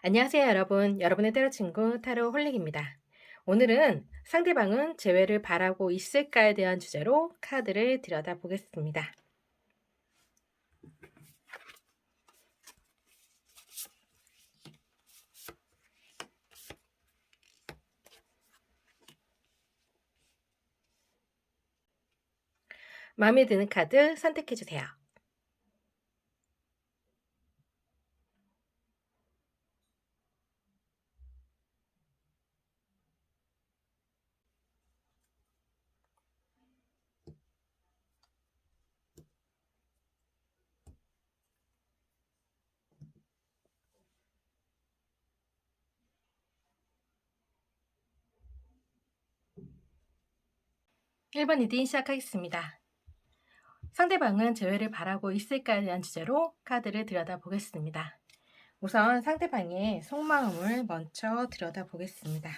안녕하세요, 여러분. 여러분의 때로 친구 타로 홀릭입니다. 오늘은 상대방은 재회를 바라고 있을까에 대한 주제로 카드를 들여다보겠습니다. 마음에 드는 카드 선택해 주세요. 1번 리딩 시작하겠습니다. 상대방은 재회를 바라고 있을까에 대한 주제로 카드를 들여다보겠습니다. 우선 상대방의 속마음을 먼저 들여다보겠습니다.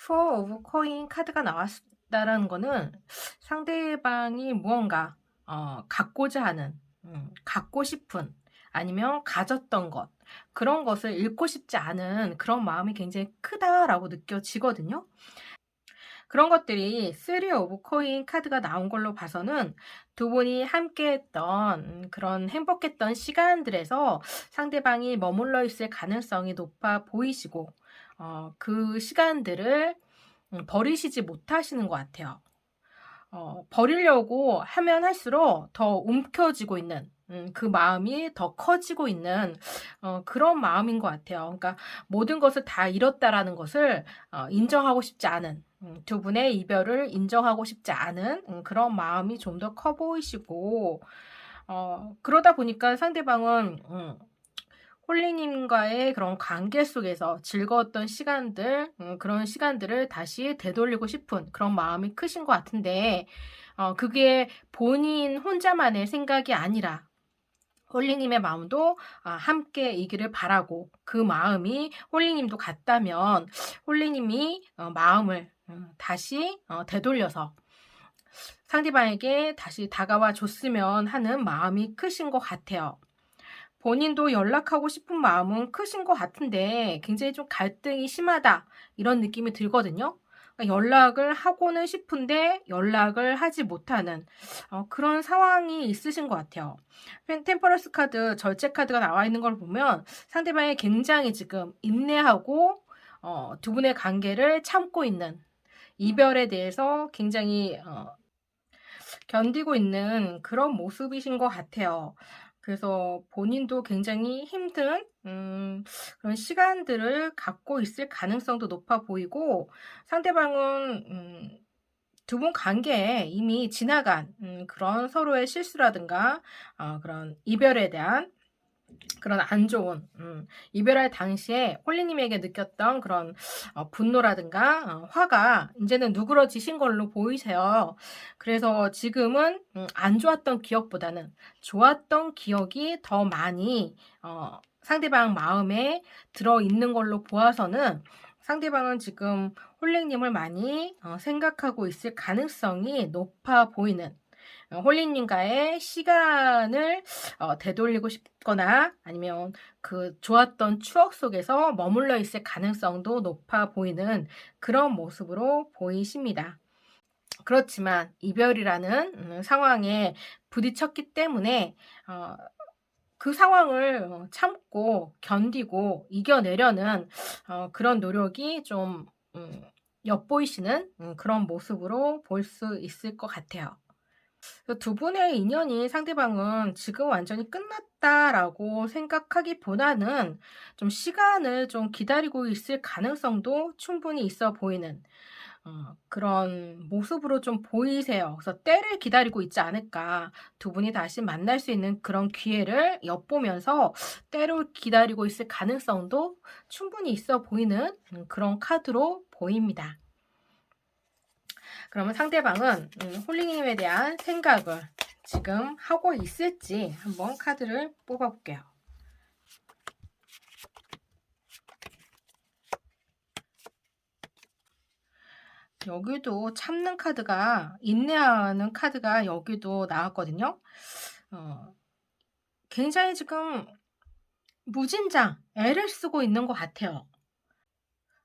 Four of Coin 카드가 나왔다라는 거는 상대방이 무언가 갖고자 하는, 갖고 싶은, 아니면 가졌던 것, 그런 것을 잃고 싶지 않은 그런 마음이 굉장히 크다라고 느껴지거든요. 그런 것들이 Three of Coin 카드가 나온 걸로 봐서는 두 분이 함께 했던 그런 행복했던 시간들에서 상대방이 머물러 있을 가능성이 높아 보이시고, 그 시간들을 버리시지 못하시는 것 같아요. 버리려고 하면 할수록 더 움켜쥐고 있는, 그 마음이 더 커지고 있는 그런 마음인 것 같아요. 그러니까 모든 것을 다 잃었다라는 것을 인정하고 싶지 않은, 두 분의 이별을 인정하고 싶지 않은 그런 마음이 좀 더 커 보이시고, 그러다 보니까 상대방은 홀리님과의 그런 관계 속에서 즐거웠던 시간들, 그런 시간들을 다시 되돌리고 싶은 그런 마음이 크신 것 같은데, 그게 본인 혼자만의 생각이 아니라 홀리님의 마음도 함께 이기를 바라고, 그 마음이 홀리님도 같다면 홀리님이 마음을 다시 되돌려서 상대방에게 다시 다가와 줬으면 하는 마음이 크신 것 같아요. 본인도 연락하고 싶은 마음은 크신 것 같은데 굉장히 좀 갈등이 심하다, 이런 느낌이 들거든요. 그러니까 연락을 하고는 싶은데 연락을 하지 못하는 그런 상황이 있으신 것 같아요. 템퍼런스 카드, 절제 카드가 나와 있는 걸 보면 상대방이 굉장히 지금 인내하고 두 분의 관계를 참고 있는, 이별에 대해서 굉장히 견디고 있는 그런 모습이신 것 같아요. 그래서 본인도 굉장히 힘든 그런 시간들을 갖고 있을 가능성도 높아 보이고, 상대방은 두 분 관계에 이미 지나간 그런 서로의 실수라든가 그런 이별에 대한 그런 안 좋은, 이별할 당시에 홀리님에게 느꼈던 그런 분노라든가 화가 이제는 누그러지신 걸로 보이세요. 그래서 지금은 안 좋았던 기억보다는 좋았던 기억이 더 많이 상대방 마음에 들어있는 걸로 보아서는, 상대방은 지금 홀리님을 많이 생각하고 있을 가능성이 높아 보이는, 홀리님과의 시간을 되돌리고 싶거나 아니면 그 좋았던 추억 속에서 머물러 있을 가능성도 높아 보이는 그런 모습으로 보이십니다. 그렇지만 이별이라는 상황에 부딪혔기 때문에 그 상황을 참고 견디고 이겨내려는 그런 노력이 좀 엿보이시는 그런 모습으로 볼 수 있을 것 같아요. 두 분의 인연이 상대방은 지금 완전히 끝났다라고 생각하기보다는 좀 시간을 좀 기다리고 있을 가능성도 충분히 있어 보이는 그런 모습으로 좀 보이세요. 그래서 때를 기다리고 있지 않을까. 두 분이 다시 만날 수 있는 그런 기회를 엿보면서 때를 기다리고 있을 가능성도 충분히 있어 보이는 그런 카드로 보입니다. 그러면 상대방은 홀리님에 대한 생각을 지금 하고 있을지 한번 카드를 뽑아볼게요. 여기도 참는 카드가, 인내하는 카드가 여기도 나왔거든요. 어, 굉장히 지금 무진장 애를 쓰고 있는 것 같아요.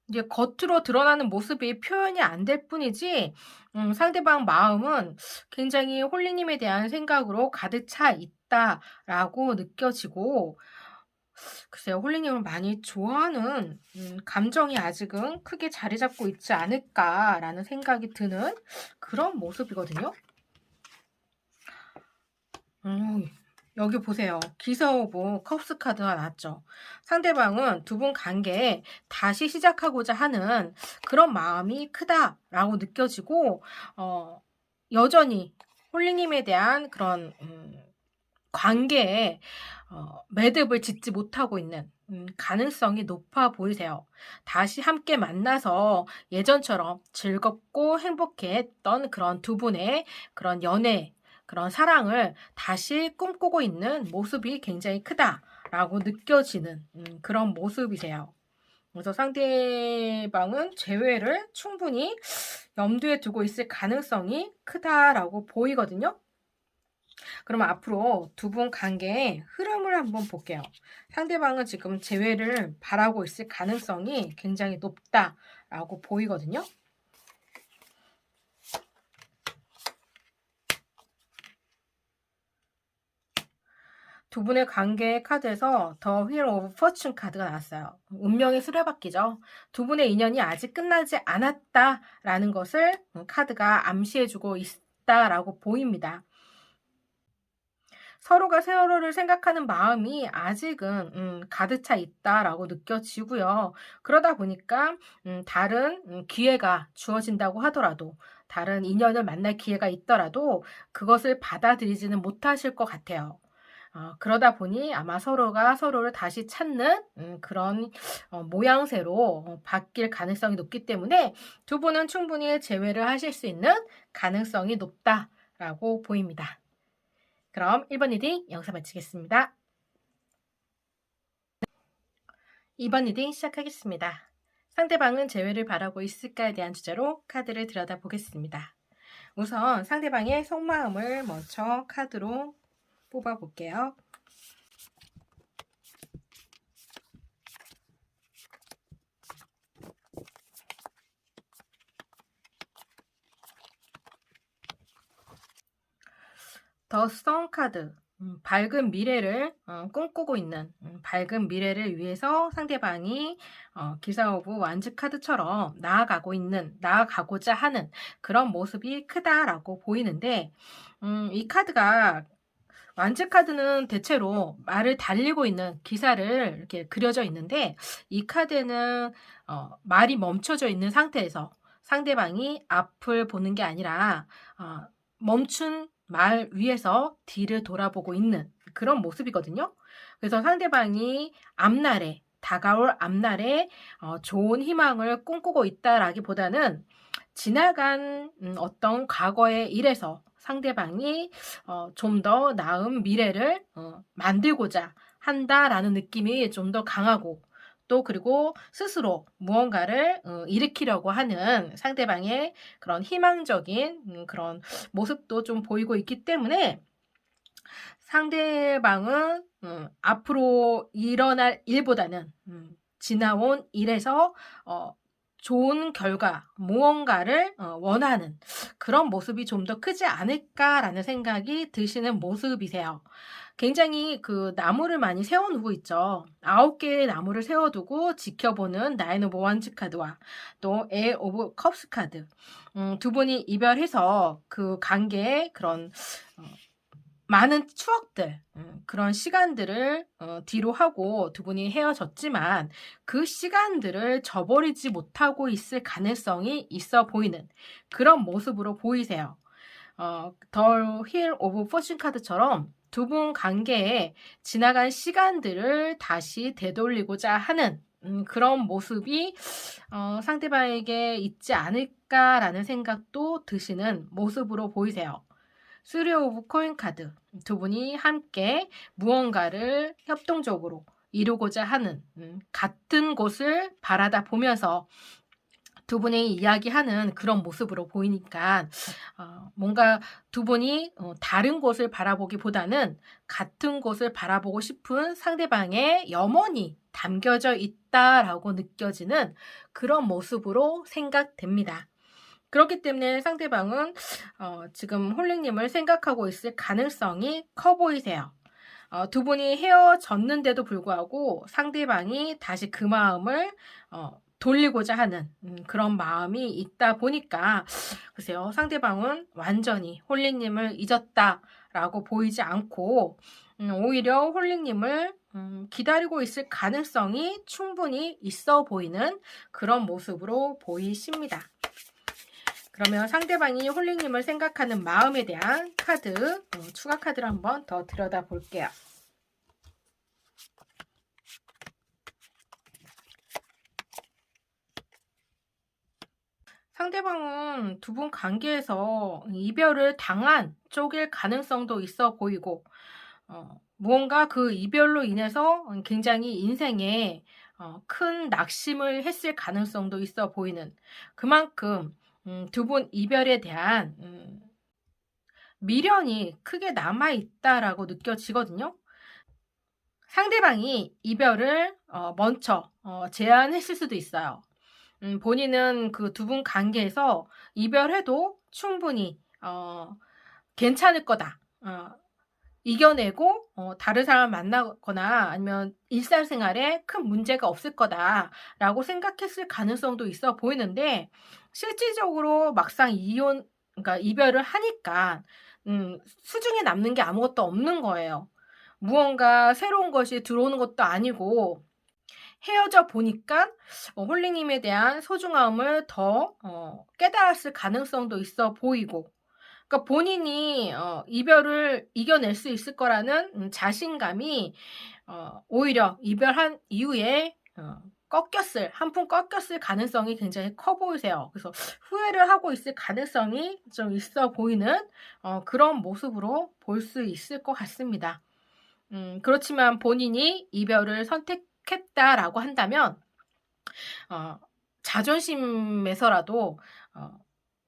이제 겉으로 드러나는 모습이 표현이 안 될 뿐이지, 상대방 마음은 굉장히 홀리님에 대한 생각으로 가득 차 있다라고 느껴지고, 글쎄요, 홀리님을 많이 좋아하는 감정이 아직은 크게 자리 잡고 있지 않을까라는 생각이 드는 그런 모습이거든요. 여기 보세요. 기사 오브 컵스 카드가 나왔죠. 상대방은 두 분 관계에 다시 시작하고자 하는 그런 마음이 크다라고 느껴지고, 여전히 홀리님에 대한 그런 관계에 매듭을 짓지 못하고 있는 가능성이 높아 보이세요. 다시 함께 만나서 예전처럼 즐겁고 행복했던 그런 두 분의 그런 연애, 그런 사랑을 다시 꿈꾸고 있는 모습이 굉장히 크다라고 느껴지는 그런 모습이세요. 그래서 상대방은 재회를 충분히 염두에 두고 있을 가능성이 크다라고 보이거든요. 그러면 앞으로 두 분 관계의 흐름을 한번 볼게요. 상대방은 지금 재회를 바라고 있을 가능성이 굉장히 높다라고 보이거든요. 두 분의 관계의 카드에서 더 휠 오브 포춘 카드가 나왔어요. 운명의 수레바퀴죠. 두 분의 인연이 아직 끝나지 않았다라는 것을 카드가 암시해주고 있다라고 보입니다. 서로가 세월호를 생각하는 마음이 아직은 가득 차 있다라고 느껴지고요. 그러다 보니까 다른 기회가 주어진다고 하더라도, 다른 인연을 만날 기회가 있더라도 그것을 받아들이지는 못하실 것 같아요. 그러다 보니 아마 서로가 서로를 다시 찾는 그런 모양새로 바뀔 가능성이 높기 때문에 두 분은 충분히 재회를 하실 수 있는 가능성이 높다라고 보입니다. 그럼 1번 리딩 영상 마치겠습니다. 2번 리딩 시작하겠습니다. 상대방은 재회를 바라고 있을까에 대한 주제로 카드를 들여다보겠습니다. 우선 상대방의 속마음을 먼저 카드로 뽑아볼게요. 더 선 카드, 밝은 미래를 꿈꾸고 있는, 밝은 미래를 위해서 상대방이 기사 오브 완즈 카드처럼 나아가고자 하는 그런 모습이 크다라고 보이는데, 이 카드가, 완즈 카드는 대체로 말을 달리고 있는 기사를 이렇게 그려져 있는데, 이 카드는 말이 멈춰져 있는 상태에서 상대방이 앞을 보는 게 아니라 멈춘 말 위에서 뒤를 돌아보고 있는 그런 모습이거든요. 그래서 상대방이 다가올 앞날에 좋은 희망을 꿈꾸고 있다라기보다는 지나간 어떤 과거의 일에서 상대방이 좀 더 나은 미래를 만들고자 한다라는 느낌이 좀 더 강하고, 또 그리고 스스로 무언가를 일으키려고 하는 상대방의 그런 희망적인 그런 모습도 좀 보이고 있기 때문에, 상대방은 앞으로 일어날 일보다는 지나온 일에서 좋은 결과, 무언가를 원하는 그런 모습이 좀 더 크지 않을까라는 생각이 드시는 모습이세요. 굉장히 그 나무를 많이 세워두고 있죠. 9개의 나무를 세워두고 지켜보는 나인 오브 원즈 카드와 또 에이 오브 컵스 카드. 두 분이 이별해서 그 관계에 그런 많은 추억들, 그런 시간들을 뒤로 하고 두 분이 헤어졌지만 그 시간들을 저버리지 못하고 있을 가능성이 있어 보이는 그런 모습으로 보이세요. 더 힐 오브 포춘 카드처럼 두 분 관계에 지나간 시간들을 다시 되돌리고자 하는 그런 모습이 상대방에게 있지 않을까라는 생각도 드시는 모습으로 보이세요. 쓰리 오브 코인 카드, 두 분이 함께 무언가를 협동적으로 이루고자 하는 같은 곳을 바라다 보면서 두 분이 이야기하는 그런 모습으로 보이니까 뭔가 두 분이 다른 곳을 바라보기보다는 같은 곳을 바라보고 싶은 상대방의 염원이 담겨져 있다라고 느껴지는 그런 모습으로 생각됩니다. 그렇기 때문에 상대방은 지금 홀링님을 생각하고 있을 가능성이 커 보이세요. 두 분이 헤어졌는데도 불구하고 상대방이 다시 그 마음을 돌리고자 하는 그런 마음이 있다 보니까 글쎄요, 상대방은 완전히 홀링님을 잊었다라고 보이지 않고 오히려 홀링님을 기다리고 있을 가능성이 충분히 있어 보이는 그런 모습으로 보이십니다. 그러면 상대방이 홀링님을 생각하는 마음에 대한 카드, 추가 카드를 한번 더 들여다 볼게요. 상대방은 두 분 관계에서 이별을 당한 쪽일 가능성도 있어 보이고, 무언가 그 이별로 인해서 굉장히 인생에 큰 낙심을 했을 가능성도 있어 보이는 그만큼 두 분 이별에 대한 미련이 크게 남아있다라고 느껴지거든요. 상대방이 이별을 먼저 제안했을 수도 있어요. 본인은 그 두 분 관계에서 이별해도 충분히 괜찮을 거다. 이겨내고 다른 사람을 만나거나 아니면 일상생활에 큰 문제가 없을 거다라고 생각했을 가능성도 있어 보이는데 실질적으로 막상 그러니까 이별을 하니까 수중에 남는 게 아무것도 없는 거예요. 무언가 새로운 것이 들어오는 것도 아니고 헤어져 보니까 홀링님에 대한 소중함을 더 깨달았을 가능성도 있어 보이고, 그러니까 본인이 이별을 이겨낼 수 있을 거라는 자신감이 오히려 이별한 이후에 한 푼 꺾였을 가능성이 굉장히 커 보이세요. 그래서 후회를 하고 있을 가능성이 좀 있어 보이는 그런 모습으로 볼 수 있을 것 같습니다. 그렇지만 본인이 이별을 선택했다라고 한다면 자존심에서라도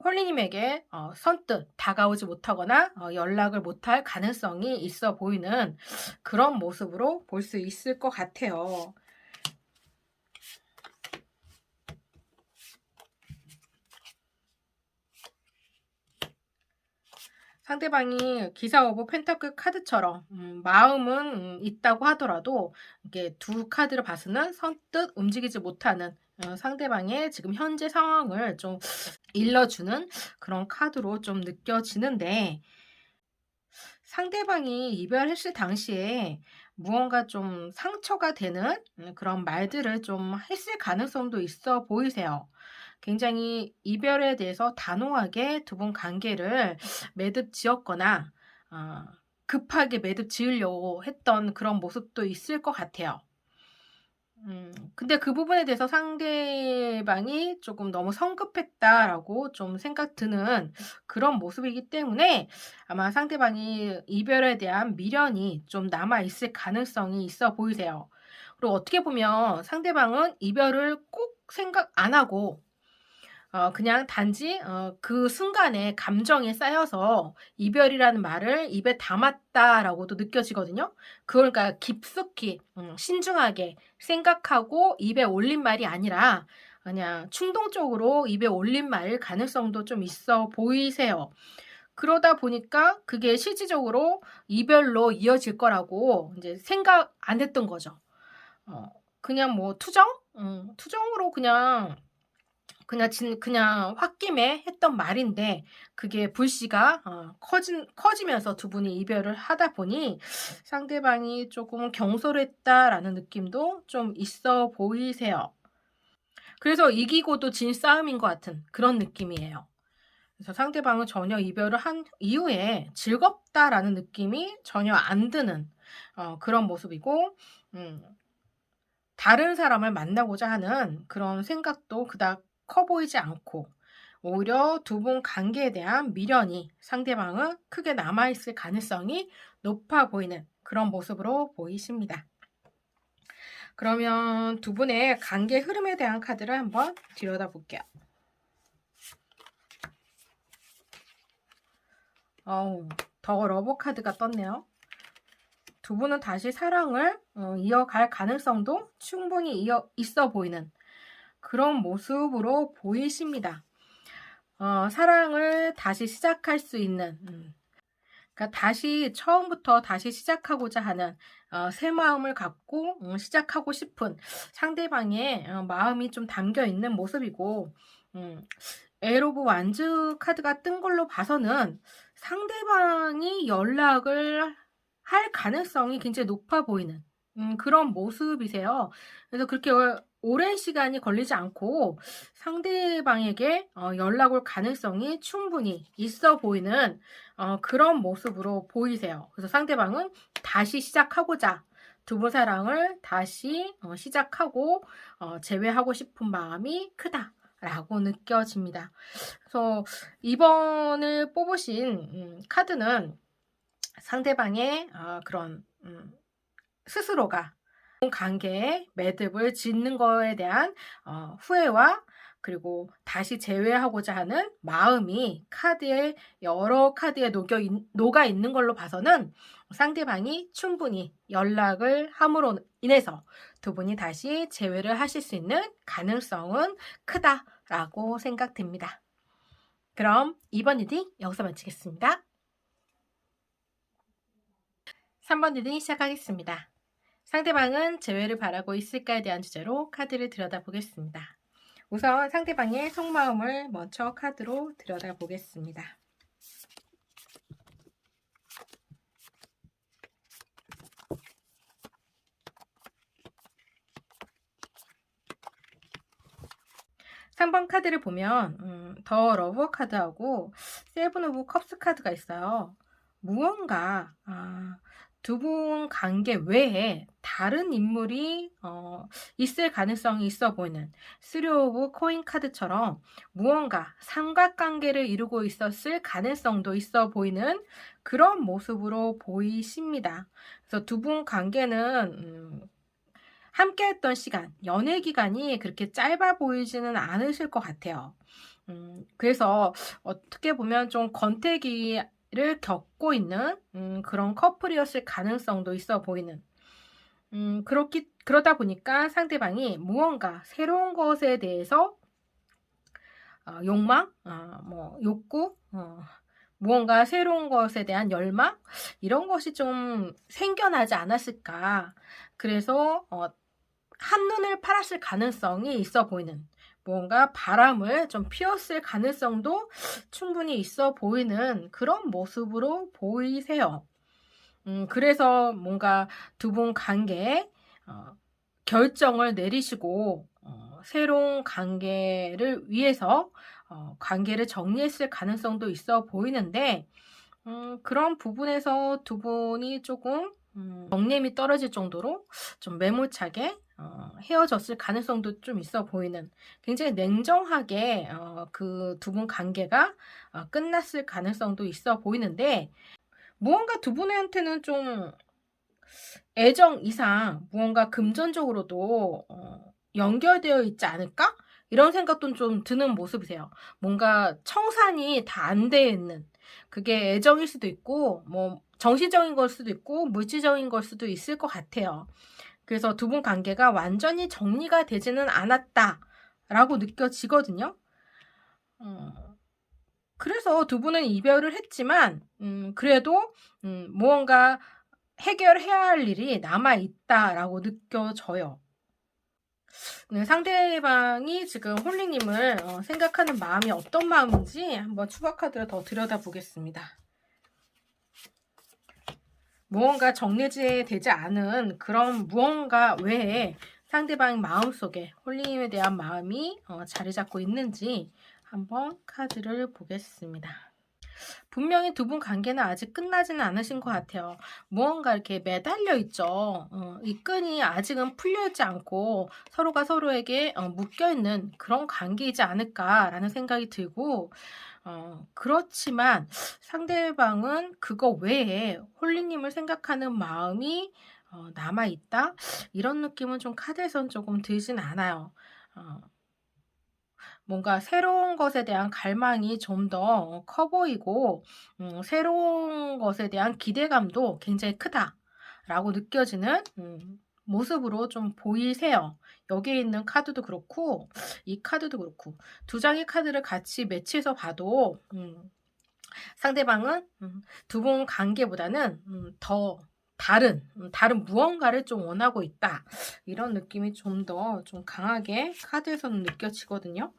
홀리님에게 선뜻 다가오지 못하거나 연락을 못할 가능성이 있어 보이는 그런 모습으로 볼 수 있을 것 같아요. 상대방이 기사 오브 펜타클 카드처럼 마음은 있다고 하더라도 이게 두 카드를 봐서는 선뜻 움직이지 못하는 상대방의 지금 현재 상황을 좀 일러주는 그런 카드로 좀 느껴지는데, 상대방이 이별했을 당시에 무언가 좀 상처가 되는 그런 말들을 좀 했을 가능성도 있어 보이세요. 굉장히 이별에 대해서 단호하게 두 분 관계를 매듭 지었거나 급하게 매듭 지으려고 했던 그런 모습도 있을 것 같아요. 근데 그 부분에 대해서 상대방이 조금 너무 성급했다라고 좀 생각 드는 그런 모습이기 때문에 아마 상대방이 이별에 대한 미련이 좀 남아있을 가능성이 있어 보이세요. 그리고 어떻게 보면 상대방은 이별을 꼭 생각 안 하고 그냥 단지 그 순간에 감정에 쌓여서 이별이라는 말을 입에 담았다라고도 느껴지거든요. 그걸 그러니까 깊숙이 신중하게 생각하고 입에 올린 말이 아니라 그냥 충동적으로 입에 올린 말 가능성도 좀 있어 보이세요. 그러다 보니까 그게 실질적으로 이별로 이어질 거라고 이제 생각 안 했던 거죠. 그냥 뭐 투정으로 그냥 홧김에 했던 말인데 그게 불씨가 커지면서 두 분이 이별을 하다 보니 상대방이 조금 경솔했다라는 느낌도 좀 있어 보이세요. 그래서 이기고도 진 싸움인 것 같은 그런 느낌이에요. 그래서 상대방은 전혀 이별을 한 이후에 즐겁다라는 느낌이 전혀 안 드는 그런 모습이고, 다른 사람을 만나고자 하는 그런 생각도 그닥 커 보이지 않고 오히려 두 분 관계에 대한 미련이 상대방은 크게 남아있을 가능성이 높아 보이는 그런 모습으로 보이십니다. 그러면 두 분의 관계 흐름에 대한 카드를 한번 들여다볼게요. 더 러브 카드가 떴네요. 두 분은 다시 사랑을 이어갈 가능성도 충분히 있어 보이는 그런 모습으로 보이십니다. 사랑을 다시 시작할 수 있는, 그러니까 다시 처음부터 다시 시작하고자 하는 새 마음을 갖고 시작하고 싶은 상대방의 마음이 좀 담겨 있는 모습이고, 에로브 완즈 카드가 뜬 걸로 봐서는 상대방이 연락을 할 가능성이 굉장히 높아 보이는 그런 모습이세요. 그래서 그렇게 오랜 시간이 걸리지 않고 상대방에게 연락 올 가능성이 충분히 있어 보이는 그런 모습으로 보이세요. 그래서 상대방은 다시 시작하고자 두 분 사랑을 다시 시작하고 재회하고 싶은 마음이 크다라고 느껴집니다. 그래서 이번을 뽑으신 카드는 상대방의 그런 스스로가 관계에 매듭을 짓는 거에 대한 후회와 그리고 다시 재회하고자 하는 마음이 여러 카드에 녹아 있는 걸로 봐서는 상대방이 충분히 연락을 함으로 인해서 두 분이 다시 재회를 하실 수 있는 가능성은 크다라고 생각됩니다. 그럼 이번 리딩 여기서 마치겠습니다. 3번 리딩 시작하겠습니다. 상대방은 재회를 바라고 있을까에 대한 주제로 카드를 들여다보겠습니다. 우선 상대방의 속마음을 먼저 카드로 들여다보겠습니다. 삼 번 카드를 보면 더 러브 카드하고 세븐 오브 컵스 카드가 있어요. 무언가 두 분 관계 외에 다른 인물이 있을 가능성이 있어 보이는 쓰리 오브 코인 카드처럼 무언가 삼각관계를 이루고 있었을 가능성도 있어 보이는 그런 모습으로 보이십니다. 그래서 두 분 관계는 함께 했던 시간, 연애 기간이 그렇게 짧아 보이지는 않으실 것 같아요. 그래서 어떻게 보면 좀 권태기를 겪고 있는 그런 커플이었을 가능성도 있어 보이는 그러다 보니까 상대방이 무언가 새로운 것에 대해서 욕망, 욕구, 무언가 새로운 것에 대한 열망 이런 것이 좀 생겨나지 않았을까. 그래서 한눈을 팔았을 가능성이 있어 보이는 무언가 바람을 좀 피웠을 가능성도 충분히 있어 보이는 그런 모습으로 보이세요. 그래서 뭔가 두 분 관계에 결정을 내리시고 새로운 관계를 위해서 관계를 정리했을 가능성도 있어 보이는데 그런 부분에서 두 분이 조금 정념이 떨어질 정도로 좀 매몰차게 헤어졌을 가능성도 좀 있어 보이는 굉장히 냉정하게 그 두 분 관계가 끝났을 가능성도 있어 보이는데 무언가 두 분한테는 좀 애정 이상 무언가 금전적으로도 연결되어 있지 않을까? 이런 생각도 좀 드는 모습이세요. 뭔가 청산이 다 안 돼 있는 그게 애정일 수도 있고 뭐 정신적인 걸 수도 있고 물질적인 걸 수도 있을 것 같아요. 그래서 두 분 관계가 완전히 정리가 되지는 않았다라고 느껴지거든요. 그래서 두 분은 이별을 했지만 그래도 무언가 해결해야 할 일이 남아있다라고 느껴져요. 네, 상대방이 지금 홀리님을 생각하는 마음이 어떤 마음인지 한번 추가 카드를 더 들여다보겠습니다. 무언가 정리되지 않은 그런 무언가 외에 상대방 마음속에 홀리님에 대한 마음이 자리 잡고 있는지 한번 카드를 보겠습니다. 분명히 두 분 관계는 아직 끝나지는 않으신 것 같아요. 무언가 이렇게 매달려 있죠. 이 끈이 아직은 풀려있지 않고 서로가 서로에게 묶여있는 그런 관계이지 않을까라는 생각이 들고 그렇지만 상대방은 그거 외에 홀리님을 생각하는 마음이 남아있다? 이런 느낌은 좀 카드에선 조금 들진 않아요. 뭔가 새로운 것에 대한 갈망이 좀 더 커 보이고 새로운 것에 대한 기대감도 굉장히 크다라고 느껴지는 모습으로 좀 보이세요. 여기에 있는 카드도 그렇고 이 카드도 그렇고 두 장의 카드를 같이 매치해서 봐도 상대방은 두 분 관계보다는 더 다른 무언가를 좀 원하고 있다. 이런 느낌이 좀 더 좀 강하게 카드에서는 느껴지거든요.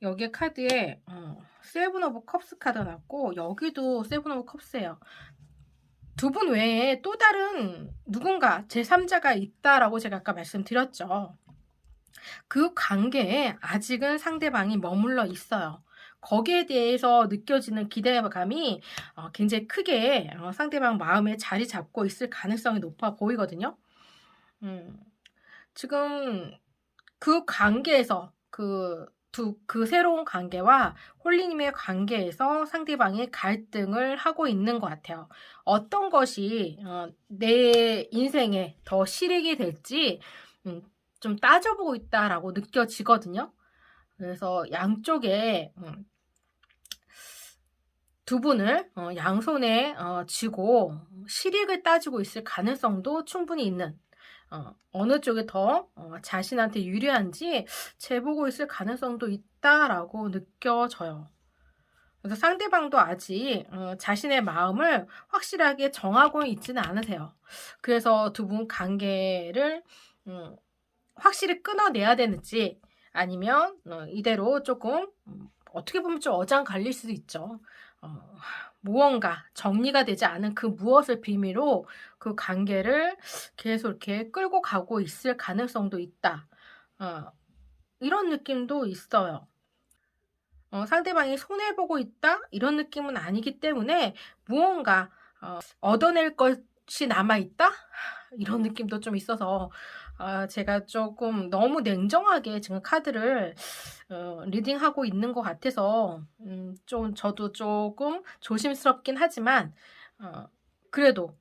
여기 카드에 세븐 오브 컵스 카드가 났고 여기도 세븐 오브 컵스예요. 두 분 외에 또 다른 누군가 제3자가 있다라고 제가 아까 말씀드렸죠. 그 관계에 아직은 상대방이 머물러 있어요. 거기에 대해서 느껴지는 기대감이 굉장히 크게 상대방 마음에 자리 잡고 있을 가능성이 높아 보이거든요. 음, 지금 그 관계에서 그 새로운 관계와 홀리님의 관계에서 상대방이 갈등을 하고 있는 것 같아요. 어떤 것이 내 인생에 더 실익이 될지 좀 따져보고 있다라고 느껴지거든요. 그래서 양쪽에 두 분을 양손에 쥐고 실익을 따지고 있을 가능성도 충분히 있는 어느 쪽이 더 자신한테 유리한지 재보고 있을 가능성도 있다라고 느껴져요. 그래서 상대방도 아직 자신의 마음을 확실하게 정하고 있지는 않으세요. 그래서 두 분 관계를 확실히 끊어내야 되는지 아니면 이대로 조금 어떻게 보면 좀 어장갈릴 수도 있죠. 무언가 정리가 되지 않은 그 무엇을 비밀로 그 관계를 계속 이렇게 끌고 가고 있을 가능성도 있다. 이런 느낌도 있어요. 상대방이 손해보고 있다? 이런 느낌은 아니기 때문에 무언가 얻어낼 것이 남아있다? 이런 느낌도 좀 있어서 제가 조금 너무 냉정하게 지금 카드를 리딩하고 있는 것 같아서 좀 저도 조금 조심스럽긴 하지만 그래도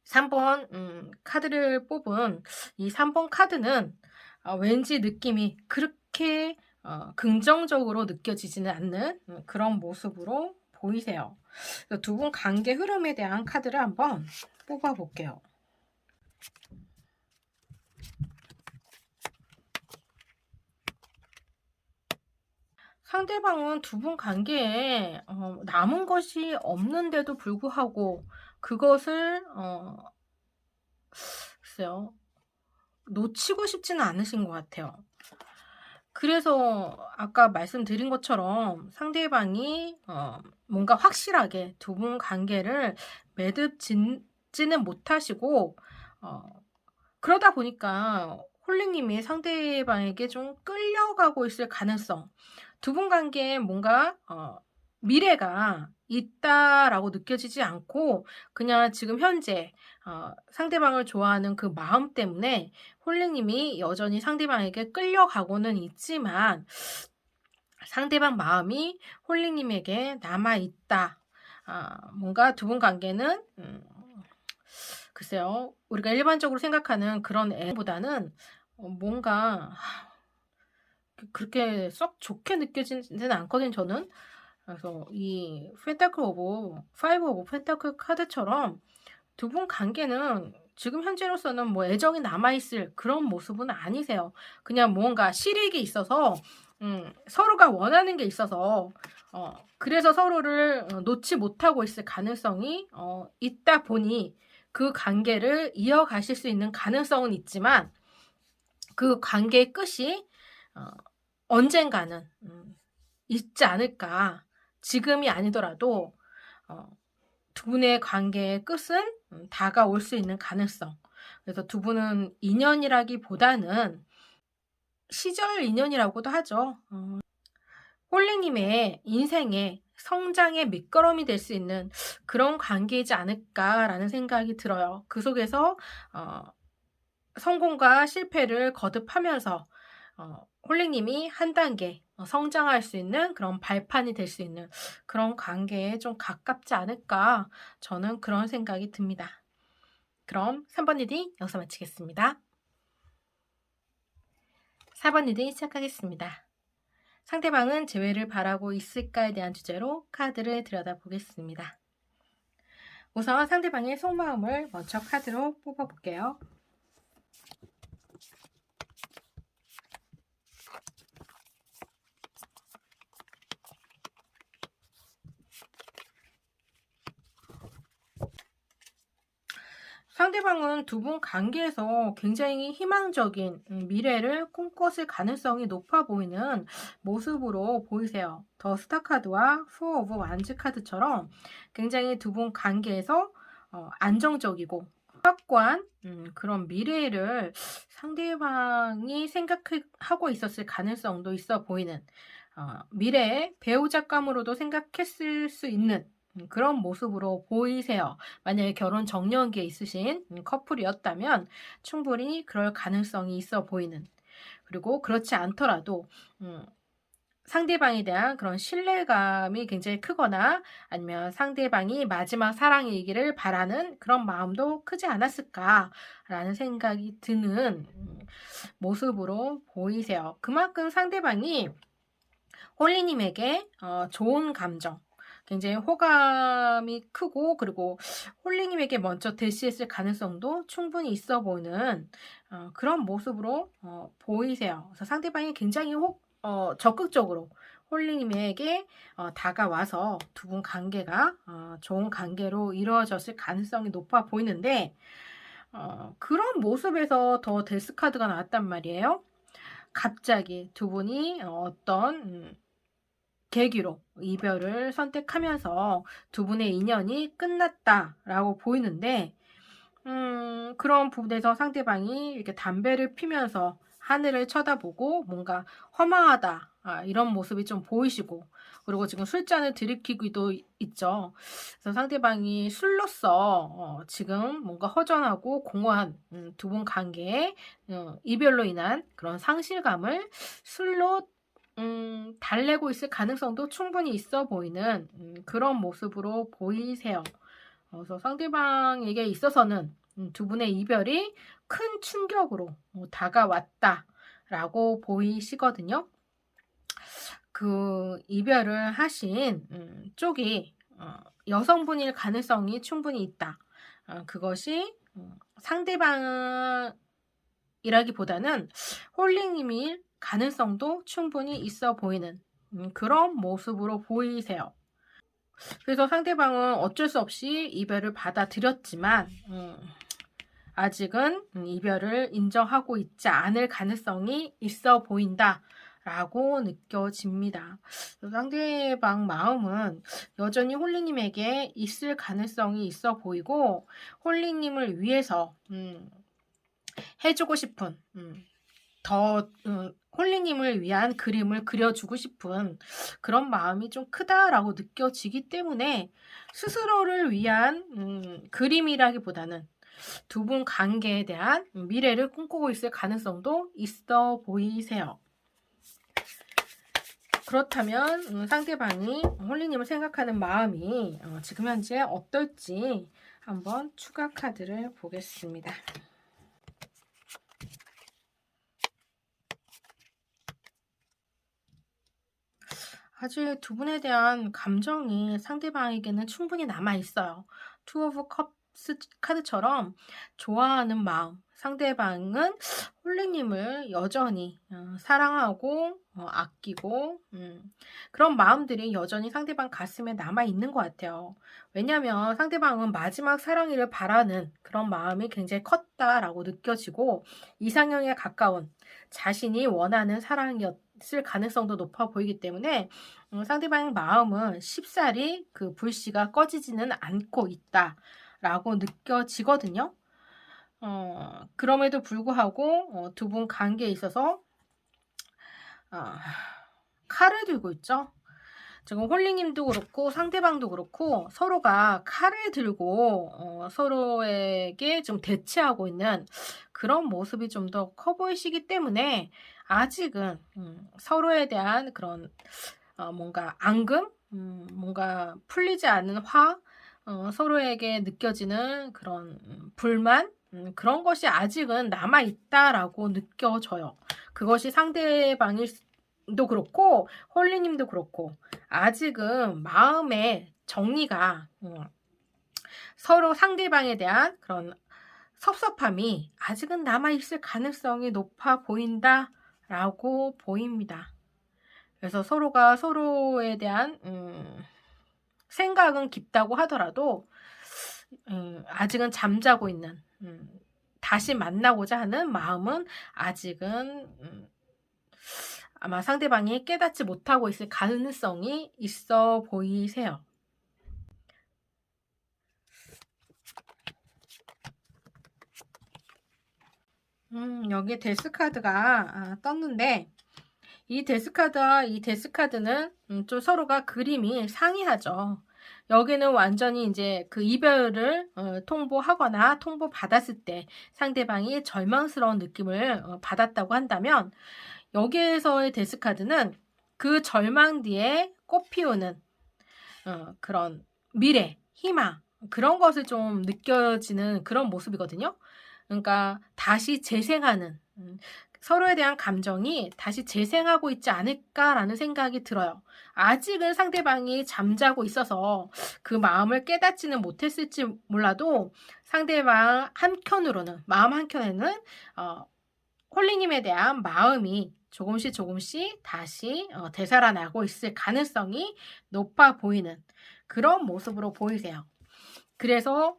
3번 카드를 뽑은 이 3번 카드는 왠지 느낌이 그렇게 긍정적으로 느껴지지는 않는 그런 모습으로 보이세요. 두 분 관계 흐름에 대한 카드를 한번 뽑아 볼게요. 상대방은 두 분 관계에 남은 것이 없는데도 불구하고 그것을 글쎄요, 놓치고 싶지는 않으신 것 같아요. 그래서 아까 말씀드린 것처럼 상대방이 뭔가 확실하게 두 분 관계를 매듭짓지는 못하시고 그러다 보니까 홀리님이 상대방에게 좀 끌려가고 있을 가능성, 두 분 관계에 뭔가 미래가 있다라고 느껴지지 않고 그냥 지금 현재 상대방을 좋아하는 그 마음 때문에 홀리님이 여전히 상대방에게 끌려가고는 있지만 상대방 마음이 홀리님에게 남아있다. 뭔가 두 분 관계는 글쎄요. 우리가 일반적으로 생각하는 그런 애보다는 뭔가 그렇게 썩 좋게 느껴지지는 않거든요, 저는. 그래서 이 파이브 오브 펜타클 카드처럼 두 분 관계는 지금 현재로서는 뭐 애정이 남아있을 그런 모습은 아니세요. 그냥 뭔가 실익이 있어서 서로가 원하는 게 있어서 그래서 서로를 놓지 못하고 있을 가능성이 있다 보니 그 관계를 이어가실 수 있는 가능성은 있지만 그 관계의 끝이 언젠가는 있지 않을까. 지금이 아니더라도 두 분의 관계의 끝은 다가올 수 있는 가능성. 그래서 두 분은 인연이라기보다는 시절 인연이라고도 하죠. 홀리님의 인생의 성장의 밑거름이 될 수 있는 그런 관계이지 않을까라는 생각이 들어요. 그 속에서 성공과 실패를 거듭하면서 홀리님이 한 단계 성장할 수 있는 그런 발판이 될 수 있는 그런 관계에 좀 가깝지 않을까 저는 그런 생각이 듭니다. 그럼 3번 리딩 여기서 마치겠습니다. 4번 리딩 시작하겠습니다. 상대방은 재회를 바라고 있을까에 대한 주제로 카드를 들여다보겠습니다. 우선 상대방의 속마음을 먼저 카드로 뽑아볼게요. 상대방은 두 분 관계에서 굉장히 희망적인 미래를 꿈꿨을 가능성이 높아 보이는 모습으로 보이세요. 더 스타 카드와 포 오브 완즈 카드처럼 굉장히 두 분 관계에서 안정적이고 확고한 그런 미래를 상대방이 생각하고 있었을 가능성도 있어 보이는 미래의 배우자감으로도 생각했을 수 있는 그런 모습으로 보이세요. 만약에 결혼 정년기에 있으신 커플이었다면 충분히 그럴 가능성이 있어 보이는, 그리고 그렇지 않더라도 상대방에 대한 그런 신뢰감이 굉장히 크거나 아니면 상대방이 마지막 사랑이기를 바라는 그런 마음도 크지 않았을까라는 생각이 드는 모습으로 보이세요. 그만큼 상대방이 홀리님에게 좋은 감정, 굉장히 호감이 크고, 그리고 홀리님에게 먼저 대시했을 가능성도 충분히 있어 보이는 그런 모습으로 보이세요. 그래서 상대방이 굉장히 적극적으로 홀리님에게 다가와서 두 분 관계가 좋은 관계로 이루어졌을 가능성이 높아 보이는데, 그런 모습에서 더 데스카드가 나왔단 말이에요. 갑자기 두 분이 어떤 계기로 이별을 선택하면서 두 분의 인연이 끝났다라고 보이는데, 그런 부분에서 상대방이 이렇게 담배를 피면서 하늘을 쳐다보고 뭔가 허망하다, 이런 모습이 좀 보이시고, 그리고 지금 술잔을 들이키기도 있죠. 그래서 상대방이 술로서 지금 뭔가 허전하고 공허한 두 분 관계에 이별로 인한 그런 상실감을 술로 달래고 있을 가능성도 충분히 있어 보이는 그런 모습으로 보이세요. 그래서 상대방에게 있어서는 두 분의 이별이 큰 충격으로 다가왔다라고 보이시거든요. 그 이별을 하신 쪽이 여성분일 가능성이 충분히 있다. 그것이 상대방이라기보다는 홀링님일 가능성도 충분히 있어 보이는 그런 모습으로 보이세요. 그래서 상대방은 어쩔 수 없이 이별을 받아들였지만 아직은 이별을 인정하고 있지 않을 가능성이 있어 보인다 라고 느껴집니다. 상대방 마음은 여전히 홀리님에게 있을 가능성이 있어 보이고, 홀리님을 위해서 해주고 싶은 더 홀리님을 위한 그림을 그려주고 싶은 그런 마음이 좀 크다라고 느껴지기 때문에 스스로를 위한 그림이라기보다는 두 분 관계에 대한 미래를 꿈꾸고 있을 가능성도 있어 보이세요. 그렇다면 상대방이 홀리님을 생각하는 마음이 지금 현재 어떨지 한번 추가 카드를 보겠습니다. 아직 두 분에 대한 감정이 상대방에게는 충분히 남아있어요. 투 오브 컵스 카드처럼 좋아하는 마음, 상대방은 홀리님을 여전히 사랑하고 아끼고 그런 마음들이 여전히 상대방 가슴에 남아있는 것 같아요. 왜냐하면 상대방은 마지막 사랑이를 바라는 그런 마음이 굉장히 컸다라고 느껴지고, 이상형에 가까운 자신이 원하는 사랑이었을 가능성도 높아 보이기 때문에 상대방의 마음은 쉽사리 그 불씨가 꺼지지는 않고 있다라고 느껴지거든요. 그럼에도 불구하고 두 분 관계에 있어서 칼을 들고 있죠. 지금 홀리님도 그렇고 상대방도 그렇고 서로가 칼을 들고 서로에게 좀 대치하고 있는 그런 모습이 좀 더 커 보이시기 때문에 아직은 서로에 대한 그런 뭔가 앙금, 뭔가 풀리지 않은 화, 서로에게 느껴지는 그런 불만, 그런 것이 아직은 남아있다라고 느껴져요. 그것이 상대방도 그렇고, 홀리님도 그렇고, 아직은 마음의 정리가, 서로 상대방에 대한 그런 섭섭함이 아직은 남아있을 가능성이 높아 보인다라고 보입니다. 그래서 서로가 서로에 대한 생각은 깊다고 하더라도 아직은 잠자고 있는 다시 만나고자 하는 마음은 아직은 아마 상대방이 깨닫지 못하고 있을 가능성이 있어 보이세요. 여기에 데스카드가 떴는데 이 데스카드와 이 데스카드는 좀 서로가 그림이 상이하죠. 여기는 완전히 이제 그 이별을 통보하거나 통보받았을 때 상대방이 절망스러운 느낌을 받았다고 한다면 여기에서의 데스카드는 그 절망 뒤에 꽃피우는 그런 미래, 희망 그런 것을 좀 느껴지는 그런 모습이거든요. 그러니까 다시 재생하는 서로에 대한 감정이 다시 재생하고 있지 않을까라는 생각이 들어요. 아직은 상대방이 잠자고 있어서 그 마음을 깨닫지는 못했을지 몰라도 상대방 한켠으로는 마음 한켠에는 홀리님에 대한 마음이 조금씩 다시 되살아나고 있을 가능성이 높아 보이는 그런 모습으로 보이세요. 그래서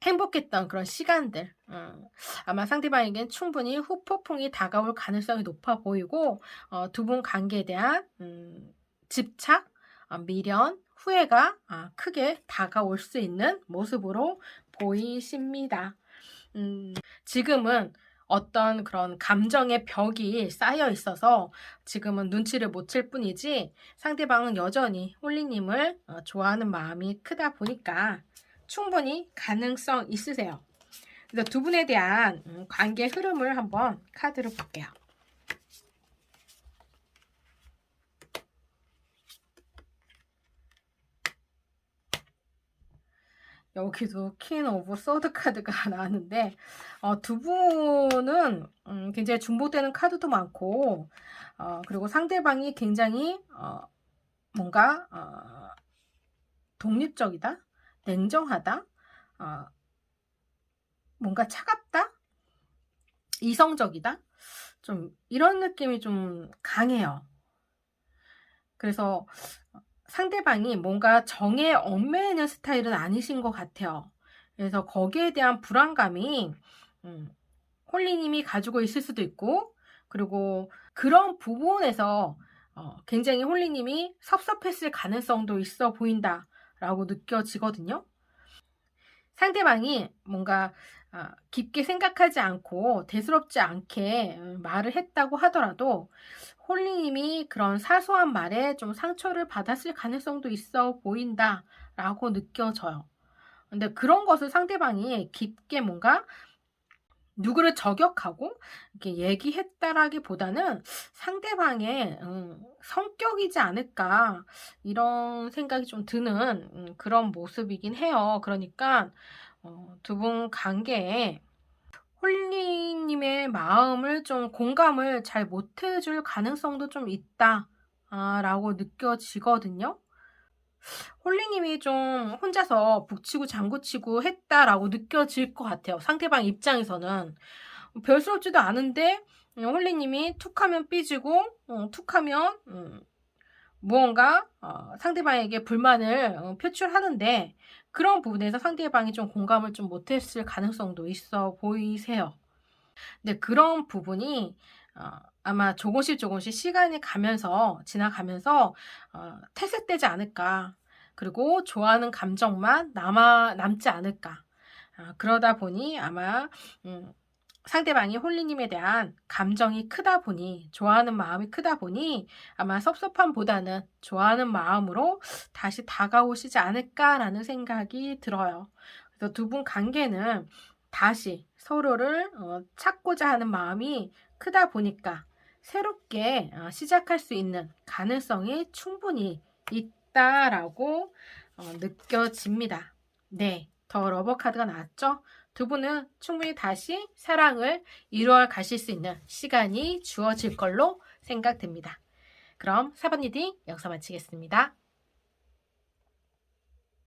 행복했던 그런 시간들 아마 상대방에겐 충분히 후폭풍이 다가올 가능성이 높아 보이고 두 분 관계에 대한 집착, 미련, 후회가 크게 다가올 수 있는 모습으로 보이십니다. 지금은 어떤 그런 감정의 벽이 쌓여 있어서 지금은 눈치를 못 챌 뿐이지 상대방은 여전히 홀리님을 좋아하는 마음이 크다 보니까 충분히 가능성 있으세요. 그래서 두 분에 대한 관계 흐름을 한번 카드를 볼게요. 여기도 퀸 오브 소드 카드가 나왔는데 두 분은 굉장히 중복되는 카드도 많고 그리고 상대방이 굉장히 뭔가 독립적이다, 냉정하다, 뭔가 차갑다, 이성적이다, 좀 이런 느낌이 좀 강해요. 그래서 상대방이 뭔가 정에 얽매이는 스타일은 아니신 것 같아요. 그래서 거기에 대한 불안감이 홀리님이 가지고 있을 수도 있고 그리고 그런 부분에서 굉장히 홀리님이 섭섭했을 가능성도 있어 보인다라고 느껴지거든요. 상대방이 뭔가 깊게 생각하지 않고 대수롭지 않게 말을 했다고 하더라도 홀리님이 그런 사소한 말에 좀 상처를 받았을 가능성도 있어 보인다라고 느껴져요. 근데 그런 것을 상대방이 깊게 뭔가 누구를 저격하고 이렇게 얘기했다라기보다는 상대방의 성격이지 않을까 이런 생각이 좀 드는 그런 모습이긴 해요. 그러니까 두 분 관계에 홀리님의 마음을 좀 공감을 잘 못해줄 가능성도 좀 있다 라고 느껴지거든요. 홀리님이 좀 혼자서 북치고 장구치고 했다라고 느껴질 것 같아요. 상대방 입장에서는 별스럽지도 않은데 홀리님이 툭하면 삐지고 툭하면 무언가 상대방에게 불만을 표출하는데 그런 부분에서 상대방이 좀 공감을 좀 못했을 가능성도 있어 보이세요. 근데 그런 부분이 아마 조금씩 시간이 가면서 지나가면서 퇴색되지 않을까. 그리고 좋아하는 감정만 남지 않을까. 그러다 보니 아마 상대방이 홀리님에 대한 감정이 크다 보니 좋아하는 마음이 크다 보니 아마 섭섭함보다는 좋아하는 마음으로 다시 다가오시지 않을까라는 생각이 들어요. 그래서 두 분 관계는 다시 서로를 찾고자 하는 마음이 크다 보니까 새롭게 시작할 수 있는 가능성이 충분히 있다라고 느껴집니다. 네, 더 러버 카드가 나왔죠? 두 분은 충분히 다시 사랑을 이루어 가실 수 있는 시간이 주어질 걸로 생각됩니다. 그럼 4번 리딩 여기서 마치겠습니다.